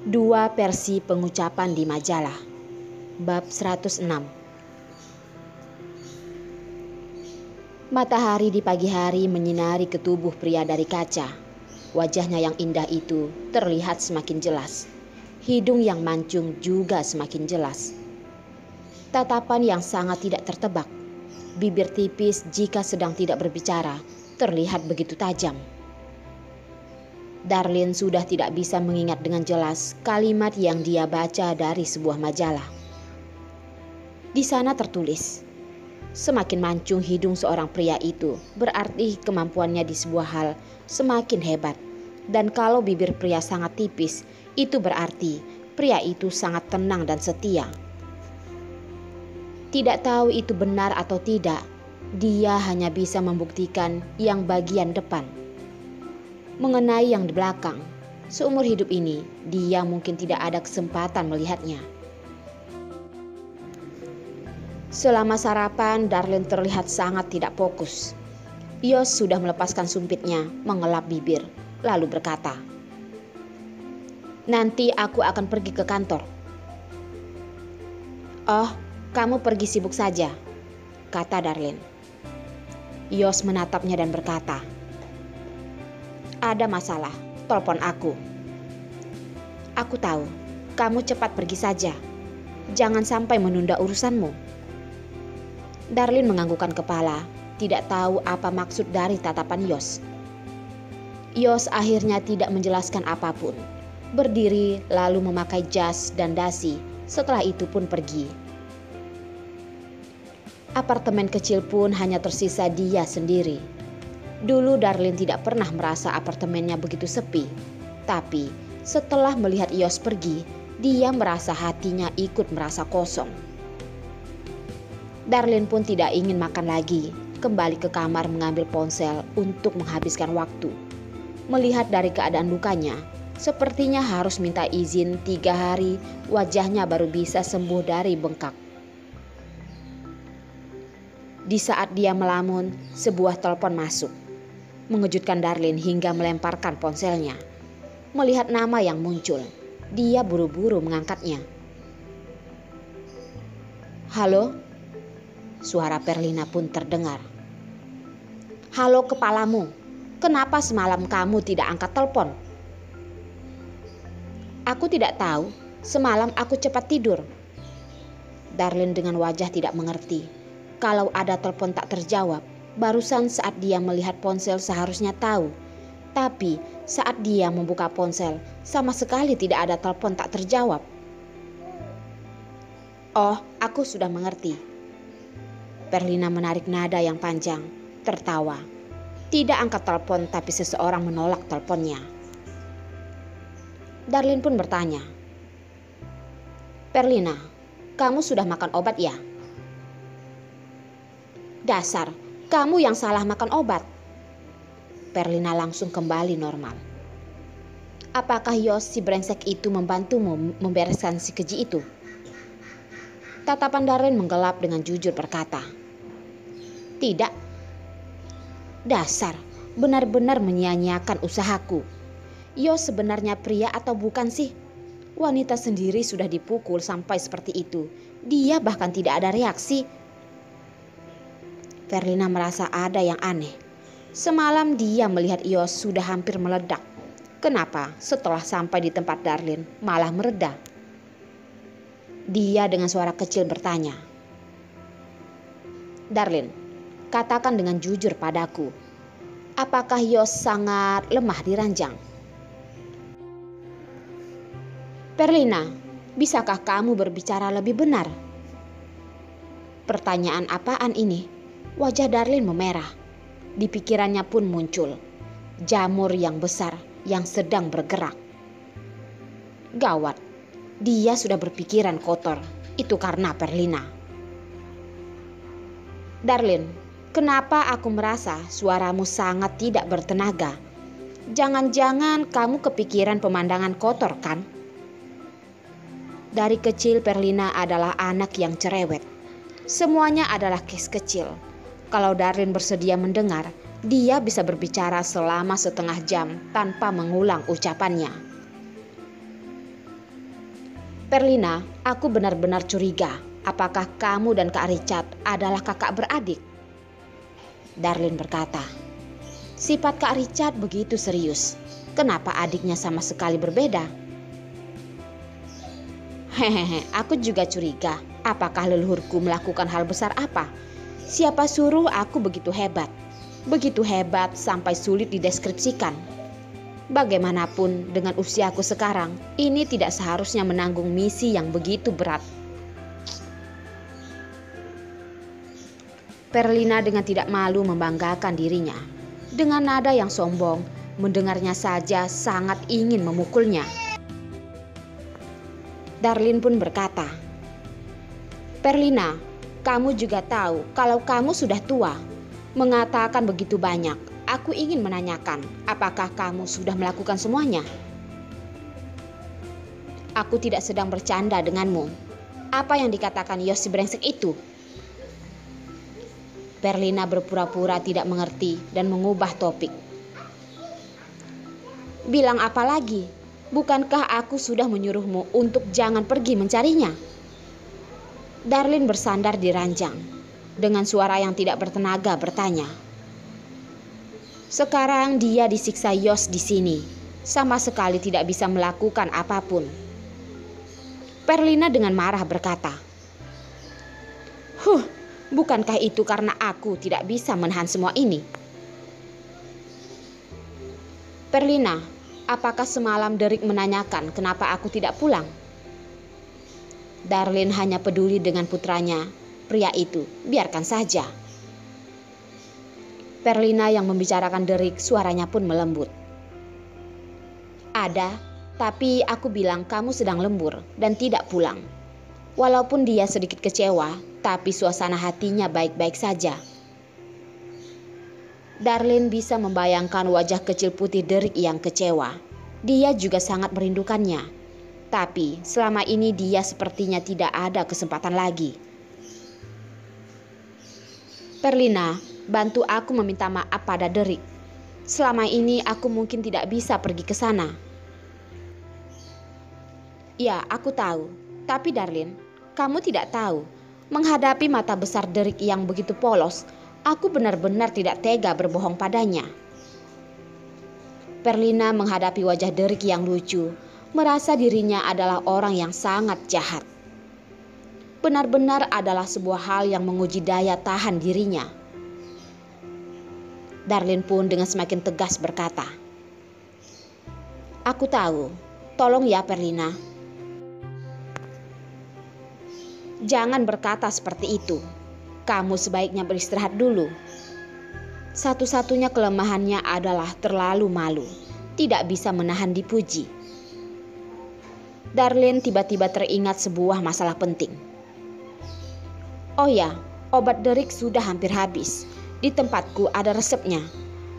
Dua versi pengucapan di majalah. Bab 106. Matahari di pagi hari menyinari ke tubuh pria dari kaca. Wajahnya yang indah itu terlihat semakin jelas. Hidung yang mancung juga semakin jelas. Tatapan yang sangat tidak tertebak. Bibir tipis jika sedang tidak berbicara terlihat begitu tajam. Darlin sudah tidak bisa mengingat dengan jelas kalimat yang dia baca dari sebuah majalah. Di sana tertulis, semakin mancung hidung seorang pria itu berarti kemampuannya di sebuah hal semakin hebat. Dan kalau bibir pria sangat tipis, itu berarti pria itu sangat tenang dan setia. Tidak tahu itu benar atau tidak, dia hanya bisa membuktikan yang bagian depan. Mengenai yang di belakang, seumur hidup ini dia mungkin tidak ada kesempatan melihatnya. Selama sarapan, Darlin terlihat sangat tidak fokus. Yos sudah melepaskan sumpitnya, mengelap bibir, lalu berkata, "Nanti aku akan pergi ke kantor." "Oh, kamu pergi sibuk saja," kata Darlin. Yos menatapnya dan berkata, "Ada masalah, telepon aku." "Aku tahu, kamu cepat pergi saja. Jangan sampai menunda urusanmu." Darlin menganggukkan kepala, tidak tahu apa maksud dari tatapan Yos. Yos akhirnya tidak menjelaskan apapun. Berdiri lalu memakai jas dan dasi, setelah itu pun pergi. Apartemen kecil pun hanya tersisa dia sendiri. Dulu Darlin tidak pernah merasa apartemennya begitu sepi. Tapi setelah melihat Yos pergi, dia merasa hatinya ikut merasa kosong. Darlin pun tidak ingin makan lagi, kembali ke kamar mengambil ponsel untuk menghabiskan waktu. Melihat dari keadaan lukanya, sepertinya harus minta izin 3 hari wajahnya baru bisa sembuh dari bengkak. Di saat dia melamun, sebuah telepon masuk. Mengejutkan Darlin hingga melemparkan ponselnya. Melihat nama yang muncul, dia buru-buru mengangkatnya. "Halo?" Suara Perlina pun terdengar. "Halo kepalamu, kenapa semalam kamu tidak angkat telepon?" "Aku tidak tahu, semalam aku cepat tidur." Darlin dengan wajah tidak mengerti. Kalau ada telepon tak terjawab, barusan saat dia melihat ponsel seharusnya tahu. Tapi saat dia membuka ponsel, sama sekali tidak ada telepon tak terjawab. "Oh, aku sudah mengerti." Perlina menarik nada yang panjang, tertawa. Tidak angkat telepon tapi seseorang menolak teleponnya. Darlin pun bertanya, "Perlina, kamu sudah makan obat ya?" "Dasar, kamu yang salah makan obat." Perlina langsung kembali normal. "Apakah Yos si brengsek itu membantumu membereskan si keji itu?" Tatapan Darlin menggelap dengan jujur berkata, "Tidak." "Dasar, benar-benar menyia-nyiakan usahaku. Yos sebenarnya pria atau bukan sih? Wanita sendiri sudah dipukul sampai seperti itu. Dia bahkan tidak ada reaksi." Perlina merasa ada yang aneh. Semalam dia melihat Yos sudah hampir meledak. Kenapa setelah sampai di tempat Darlin malah mereda? Dia dengan suara kecil bertanya, "Darlin, katakan dengan jujur padaku, apakah Yos sangat lemah di ranjang?" "Perlina, bisakah kamu berbicara lebih benar?" Pertanyaan apaan ini? Wajah Darlin memerah. Di pikirannya pun muncul jamur yang besar yang sedang bergerak. Gawat, dia sudah berpikiran kotor. Itu karena Perlina. "Darlin, kenapa aku merasa suaramu sangat tidak bertenaga? Jangan-jangan kamu kepikiran pemandangan kotor kan?" Dari kecil Perlina adalah anak yang cerewet. Semuanya adalah kes kecil. Kalau Darlin bersedia mendengar, dia bisa berbicara selama setengah jam tanpa mengulang ucapannya. Perlina, aku benar-benar curiga. Apakah kamu dan Kak Richard adalah kakak beradik? Darlin berkata. Sifat Kak Richard begitu serius. Kenapa adiknya sama sekali berbeda? Hehehe, aku juga curiga. Apakah leluhurku melakukan hal besar apa? Siapa suruh aku begitu hebat? Begitu hebat sampai sulit dideskripsikan. Bagaimanapun dengan usiaku sekarang, ini tidak seharusnya menanggung misi yang begitu berat. Perlina dengan tidak malu membanggakan dirinya. Dengan nada yang sombong, mendengarnya saja sangat ingin memukulnya. Darlin pun berkata, Perlina, kamu juga tahu kalau kamu sudah tua. Mengatakan begitu banyak, aku ingin menanyakan, apakah kamu sudah melakukan semuanya? Aku tidak sedang bercanda denganmu. Apa yang dikatakan Yos si brengsek itu? Perlina berpura-pura tidak mengerti dan mengubah topik. Bilang apa lagi? Bukankah aku sudah menyuruhmu untuk jangan pergi mencarinya? Darlin bersandar di ranjang. Dengan suara yang tidak bertenaga bertanya. Sekarang dia disiksa Yos di sini. Sama sekali tidak bisa melakukan apapun. Perlina dengan marah berkata. Bukankah itu karena aku tidak bisa menahan semua ini? Perlina, apakah semalam Derek menanyakan kenapa aku tidak pulang? Darlin hanya peduli dengan putranya. Pria itu, biarkan saja. Perlina yang membicarakan Derek, suaranya pun melembut. Ada, tapi aku bilang kamu sedang lembur dan tidak pulang. Walaupun dia sedikit kecewa, tapi suasana hatinya baik-baik saja. Darlin bisa membayangkan wajah kecil putih Derek yang kecewa. Dia juga sangat merindukannya. Tapi selama ini dia sepertinya tidak ada kesempatan lagi. Perlina, bantu aku meminta maaf pada Derek. Selama ini aku mungkin tidak bisa pergi ke sana. Ya, aku tahu. Tapi Darlin, kamu tidak tahu. Menghadapi mata besar Derek yang begitu polos, aku benar-benar tidak tega berbohong padanya. Perlina menghadapi wajah Derek yang lucu, merasa dirinya adalah orang yang sangat jahat. Benar-benar adalah sebuah hal yang menguji daya tahan dirinya. Darlin pun dengan semakin tegas berkata, Aku tahu, tolong ya Perlina. Jangan berkata seperti itu. Kamu sebaiknya beristirahat dulu. Satu-satunya kelemahannya adalah terlalu malu, tidak bisa menahan dipuji. Darlin tiba-tiba teringat sebuah masalah penting. Oh ya, obat Derek sudah hampir habis. Di tempatku ada resepnya.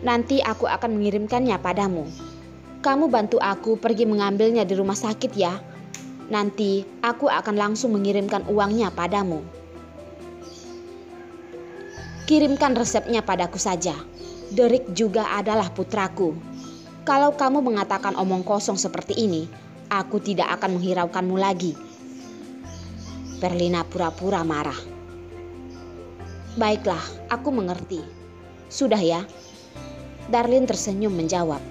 Nanti aku akan mengirimkannya padamu. Kamu bantu aku pergi mengambilnya di rumah sakit ya. Nanti aku akan langsung mengirimkan uangnya padamu. Kirimkan resepnya padaku saja. Derek juga adalah putraku. Kalau kamu mengatakan omong kosong seperti ini, aku tidak akan menghiraukanmu lagi. Perlina pura-pura marah. Baiklah, aku mengerti. Sudah ya. Darlin tersenyum menjawab.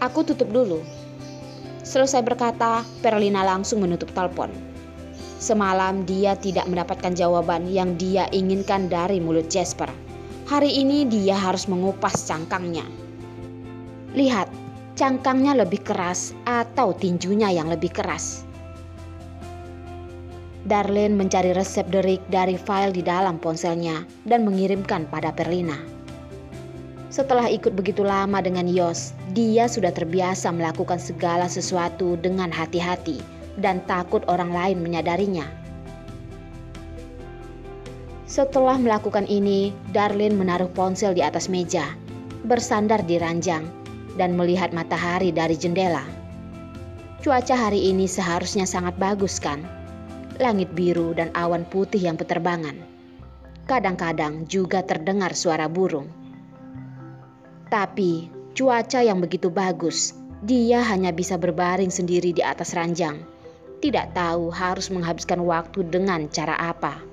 Aku tutup dulu. Selesai berkata, Perlina langsung menutup telepon. Semalam dia tidak mendapatkan jawaban yang dia inginkan dari mulut Jasper. Hari ini dia harus mengupas cangkangnya. Lihat, cangkangnya lebih keras atau tinjunya yang lebih keras. Darlin mencari resep Derek dari file di dalam ponselnya dan mengirimkan pada Perlina. Setelah ikut begitu lama dengan Yos, dia sudah terbiasa melakukan segala sesuatu dengan hati-hati dan takut orang lain menyadarinya. Setelah melakukan ini, Darlin menaruh ponsel di atas meja, bersandar di ranjang, dan melihat matahari dari jendela. Cuaca hari ini seharusnya sangat bagus kan? Langit biru dan awan putih yang berterbangan. Kadang-kadang juga terdengar suara burung. Tapi cuaca yang begitu bagus, dia hanya bisa berbaring sendiri di atas ranjang, tidak tahu harus menghabiskan waktu dengan cara apa.